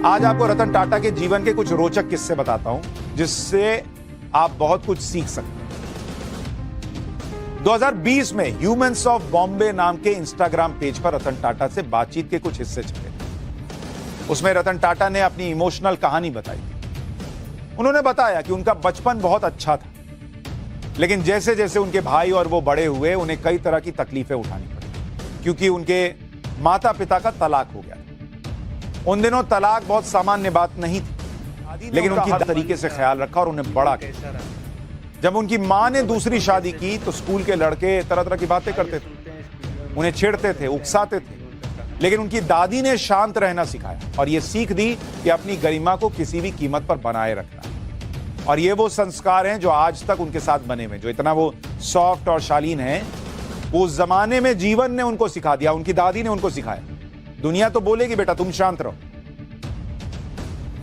आज आपको रतन टाटा के जीवन के कुछ रोचक किस्से बताता हूं जिससे आप बहुत कुछ सीख सकते हैं। 2020 में ह्यूमंस ऑफ बॉम्बे नाम के इंस्टाग्राम पेज पर रतन टाटा से बातचीत के कुछ हिस्से छपे थे। उसमें रतन टाटा ने अपनी इमोशनल कहानी बताई। उन्होंने बताया कि उनका बचपन बहुत अच्छा था, लेकिन जैसे जैसे उनके भाई और वो बड़े हुए उन्हें कई तरह की तकलीफें उठानी पड़ी क्योंकि उनके माता पिता का तलाक हो गया। उन दिनों तलाक बहुत सामान्य बात नहीं थी, लेकिन उनकी तरीके से ख्याल रखा और उन्हें बड़ा किया। जब उनकी मां ने दूसरी शादी की तो स्कूल के लड़के तरह तरह की बातें करते थे, उन्हें छेड़ते थे, उकसाते थे, लेकिन उनकी दादी ने शांत रहना सिखाया और यह सीख दी कि अपनी गरिमा को किसी भी कीमत पर बनाए रखना। और ये वो संस्कार हैं जो आज तक उनके साथ बने हुए, जो इतना वो सॉफ्ट और शालीन है, वो उस जमाने में जीवन ने उनको सिखा दिया, उनकी दादी ने उनको सिखाया। दुनिया तो बोलेगी बेटा तुम शांत रहो।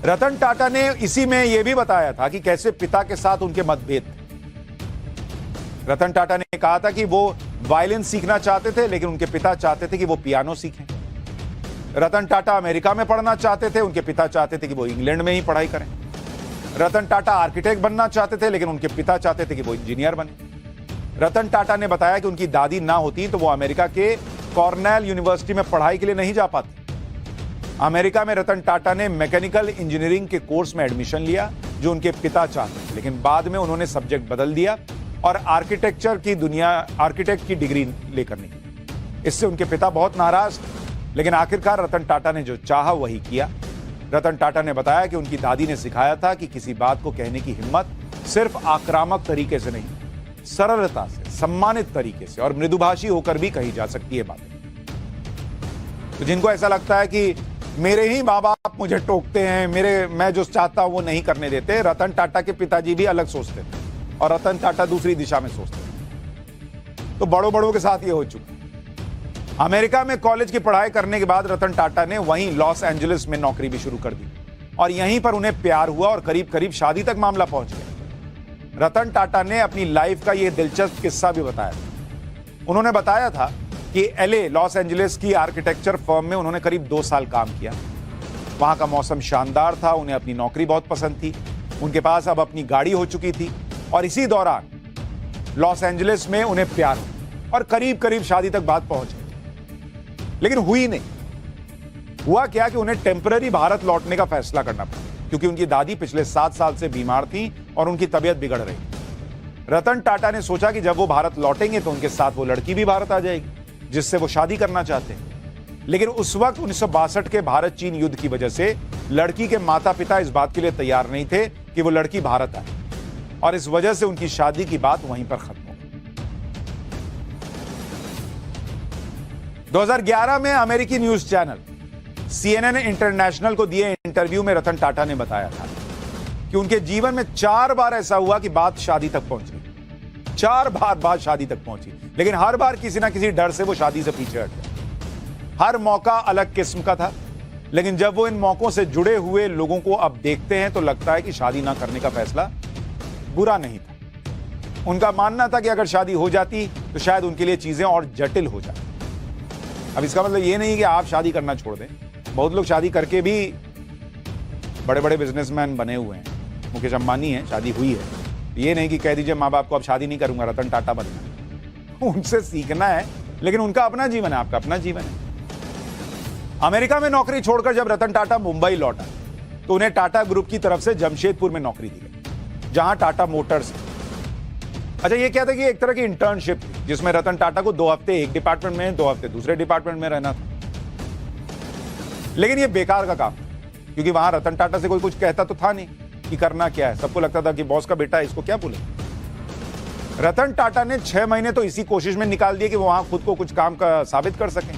रतन टाटा ने इसी में यह भी बताया था कि कैसे पिता के साथ उनके मतभेद थे। रतन टाटा ने कहा था कि वो वायलिन सीखना चाहते थे, लेकिन उनके पिता चाहते थे कि वो पियानो सीखें। रतन टाटा अमेरिका में पढ़ना चाहते थे, उनके पिता चाहते थे कि वो इंग्लैंड में ही पढ़ाई करें। रतन टाटा आर्किटेक्ट बनना चाहते थे, लेकिन उनके पिता चाहते थे कि वो इंजीनियर बने। रतन टाटा ने बताया कि उनकी दादी ना होती तो वो अमेरिका के कॉर्नेल यूनिवर्सिटी में पढ़ाई के लिए नहीं जा पाते। अमेरिका में रतन टाटा ने मैकेनिकल इंजीनियरिंग के कोर्स में एडमिशन लिया जो उनके पिता चाहते थे, लेकिन बाद में उन्होंने सब्जेक्ट बदल दिया और आर्किटेक्ट की डिग्री लेकर निकले। इससे उनके पिता बहुत नाराज थे, लेकिन आखिरकार रतन टाटा ने जो चाहा वही किया। रतन टाटा ने बताया कि उनकी दादी ने सिखाया था कि किसी बात को कहने की हिम्मत सिर्फ आक्रामक तरीके से नहीं, सरलता से, सम्मानित तरीके से और मृदुभाषी होकर भी कही जा सकती है बातें। तो जिनको ऐसा लगता है कि मेरे ही माँ बाप मुझे टोकते हैं, मैं जो चाहता हूं वो नहीं करने देते, रतन टाटा के पिताजी भी अलग सोचते थे और रतन टाटा दूसरी दिशा में सोचते थे। तो बड़ों के साथ ये हो चुका। अमेरिका में कॉलेज की पढ़ाई करने के बाद रतन टाटा ने वहीं लॉस एंजलिस में नौकरी भी शुरू कर दी और यहीं पर उन्हें प्यार हुआ और करीब करीब शादी तक मामला पहुंच गया। रतन टाटा ने अपनी लाइफ का यह दिलचस्प किस्सा भी बताया। उन्होंने बताया था कि एलए लॉस एंजलिस की आर्किटेक्चर फर्म में उन्होंने करीब 2 साल काम किया। वहां का मौसम शानदार था, उन्हें अपनी नौकरी बहुत पसंद थी, उनके पास अब अपनी गाड़ी हो चुकी थी और इसी दौरान लॉस एंजलिस में उन्हें प्यार हुआ और करीब करीब शादी तक बात पहुंच गई, लेकिन हुई नहीं। हुआ क्या कि उन्हें टेम्पररी भारत लौटने का फैसला करना पड़ा क्योंकि उनकी दादी पिछले 7 साल से बीमार थी और उनकी तबीयत बिगड़ रही। रतन टाटा ने सोचा कि जब वो भारत लौटेंगे तो उनके साथ वो लड़की भी भारत आ जाएगी जिससे वो शादी करना चाहते हैं। लेकिन उस वक्त 1962 के भारत चीन युद्ध की वजह से लड़की के माता पिता इस बात के लिए तैयार नहीं थे कि वो लड़की भारत आए और इस वजह से उनकी शादी की बात वहीं पर खत्म हो गई। 2011 में अमेरिकी न्यूज चैनल CNN इंटरनेशनल को दिए इंटरव्यू में रतन टाटा ने बताया था कि उनके जीवन में 4 बार ऐसा हुआ कि बात शादी तक पहुंच गई। 4 बार बात शादी तक पहुंची, लेकिन हर बार किसी ना किसी डर से वो शादी से पीछे हट गए। हर मौका अलग किस्म का था, लेकिन जब वो इन मौकों से जुड़े हुए लोगों को अब देखते हैं तो लगता है कि शादी ना करने का फैसला बुरा नहीं था। उनका मानना था कि अगर शादी हो जाती तो शायद उनके लिए चीजें और जटिल हो जाती। अब इसका मतलब ये नहीं कि आप शादी करना छोड़ दें। बहुत लोग शादी करके भी बड़े बड़े बिजनेसमैन बने हुए हैं। मुकेश अंबानी है, शादी हुई है। ये नहीं कि कह दीजिए माँ बाप को अब शादी नहीं करूंगा, रतन टाटा बनना। उनसे सीखना है, लेकिन उनका अपना जीवन है, आपका अपना जीवन है। अमेरिका में नौकरी छोड़कर जब रतन टाटा मुंबई लौटा तो उन्हें टाटा ग्रुप की तरफ से जमशेदपुर में नौकरी दी गई, जहां टाटा मोटर्स है। अच्छा, ये क्या था कि एक तरह की इंटर्नशिप थी जिसमें रतन टाटा को 2 हफ्ते एक डिपार्टमेंट में, 2 हफ्ते दूसरे डिपार्टमेंट में रहना था। लेकिन ये बेकार का काम था क्योंकि वहां रतन टाटा से कोई कुछ कहता तो था नहीं कि करना क्या है। सबको लगता था कि बॉस का बेटा है, इसको क्या बोले। रतन टाटा ने 6 महीने तो इसी कोशिश में निकाल दिए कि वो वहां खुद को कुछ काम का साबित कर सकें।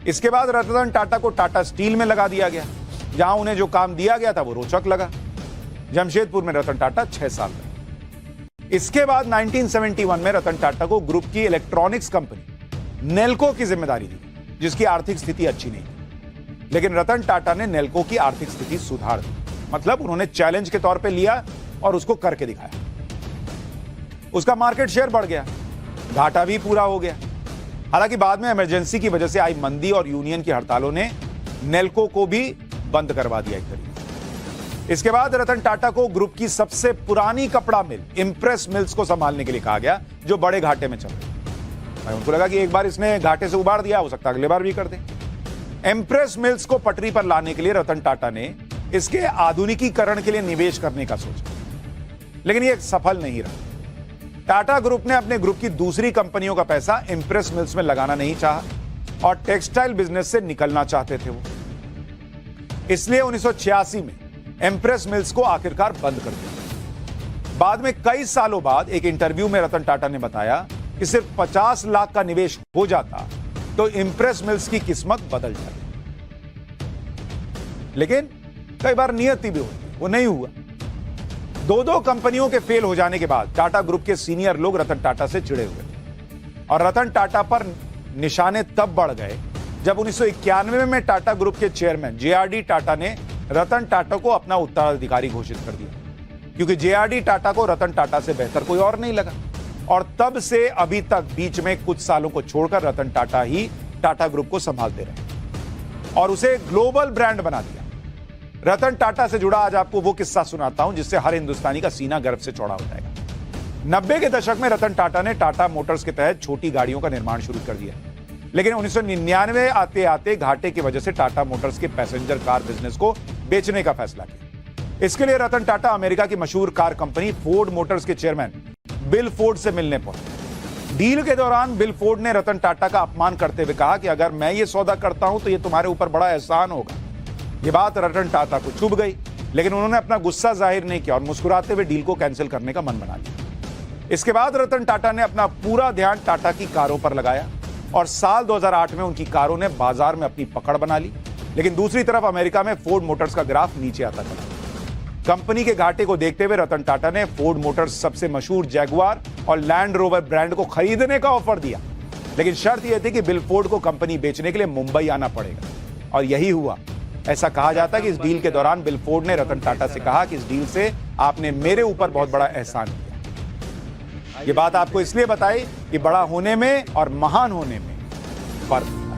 इसके बाद रतन टाटा को टाटा स्टील में लगा दिया गया, जहां उन्हें जो काम दिया गया था वो रोचक लगा। जमशेदपुर में रतन टाटा 6 साल रहे। इसके बाद 1971 में रतन टाटा को ग्रुप की इलेक्ट्रॉनिक्स कंपनी नेल्को की जिम्मेदारी दी, जिसकी आर्थिक स्थिति अच्छी नहीं थी। लेकिन रतन टाटा ने नेल्को की आर्थिक स्थिति सुधार दी, मतलब उन्होंने चैलेंज के तौर पे लिया और उसको करके दिखाया। उसका मार्केट शेयर बढ़ गया, घाटा भी पूरा हो गया। हालांकि बाद में इमरजेंसी की वजह से आई मंदी और यूनियन की हड़तालों ने नेल्को को भी बंद करवा दिया एक तरीके। इसके बाद रतन टाटा को ग्रुप की सबसे पुरानी कपड़ा मिल इंप्रेस मिल्स को संभालने के लिए कहा गया, जो बड़े घाटे में चल रही। उनको लगा कि एक बार इसने घाटे से उबार दिया, हो सकता है अगले बार भी कर दे। इंप्रेस मिल्स को पटरी पर लाने के लिए रतन टाटा ने इसके आधुनिकीकरण के लिए निवेश करने का सोचा, लेकिन यह सफल नहीं रहा। टाटा ग्रुप ने अपने ग्रुप की दूसरी कंपनियों का पैसा इंप्रेस मिल्स में लगाना नहीं चाहा और टेक्सटाइल बिजनेस से निकलना चाहते थे वो। इसलिए 1986 में इंप्रेस मिल्स को आखिरकार बंद कर दिया। बाद में कई सालों बाद एक इंटरव्यू में रतन टाटा ने बताया कि सिर्फ 50 लाख का निवेश हो जाता तो इंप्रेस मिल्स की किस्मत बदल जाती। लेकिन कई बार नियति भी होती, वो नहीं हुआ। दो कंपनियों के फेल हो जाने के बाद टाटा ग्रुप के सीनियर लोग रतन टाटा से चिढ़े हुए और रतन टाटा पर निशाने तब बढ़ गए जब 1991 में टाटा ग्रुप के चेयरमैन जेआरडी टाटा ने रतन टाटा को अपना उत्तराधिकारी घोषित कर दिया, क्योंकि जेआरडी टाटा को रतन टाटा से बेहतर कोई और नहीं लगा। और तब से अभी तक बीच में कुछ सालों को छोड़कर रतन टाटा ही टाटा ग्रुप को संभालते रहे और उसे ग्लोबल ब्रांड बना दिया। रतन टाटा से जुड़ा आज आपको वो किस्सा सुनाता हूं जिससे हर हिंदुस्तानी का सीना गर्व से चौड़ा हो जाएगा। 90 के दशक में रतन टाटा ने टाटा मोटर्स के तहत छोटी गाड़ियों का निर्माण शुरू कर दिया, लेकिन 1999 आते आते घाटे की वजह से टाटा मोटर्स के पैसेंजर कार बिजनेस को बेचने का फैसला किया। इसके लिए रतन टाटा अमेरिका की मशहूर कार कंपनी फोर्ड मोटर्स के चेयरमैन बिल फोर्ड से मिलने पहुंचे। डील के दौरान बिल फोर्ड ने रतन टाटा का अपमान करते हुए कहा कि अगर मैं ये सौदा करता हूं तो ये तुम्हारे ऊपर बड़ा एहसान होगा। ये बात रतन टाटा को चुभ गई, लेकिन उन्होंने अपना गुस्सा जाहिर नहीं किया और मुस्कुराते हुए डील को कैंसिल करने का मन बना लिया। इसके बाद रतन टाटा ने अपना पूरा ध्यान टाटा की कारों पर लगाया और साल 2008 में उनकी कारों ने बाजार में अपनी पकड़ बना ली। लेकिन दूसरी तरफ अमेरिका में फोर्ड मोटर्स का ग्राफ नीचे आता चला। कंपनी के घाटे को देखते हुए रतन टाटा ने फोर्ड मोटर्स सबसे मशहूर जैगुआर और लैंड रोवर ब्रांड को खरीदने का ऑफर दिया, लेकिन शर्त यह थी कि बिल फोर्ड को कंपनी बेचने के लिए मुंबई आना पड़ेगा, और यही हुआ। ऐसा कहा जाता है कि इस डील के दौरान बिल फोर्ड ने रतन टाटा से कहा कि इस डील से आपने मेरे ऊपर बहुत बड़ा एहसान किया। ये बात आपको इसलिए बताई कि बड़ा होने में और महान होने में फर्क।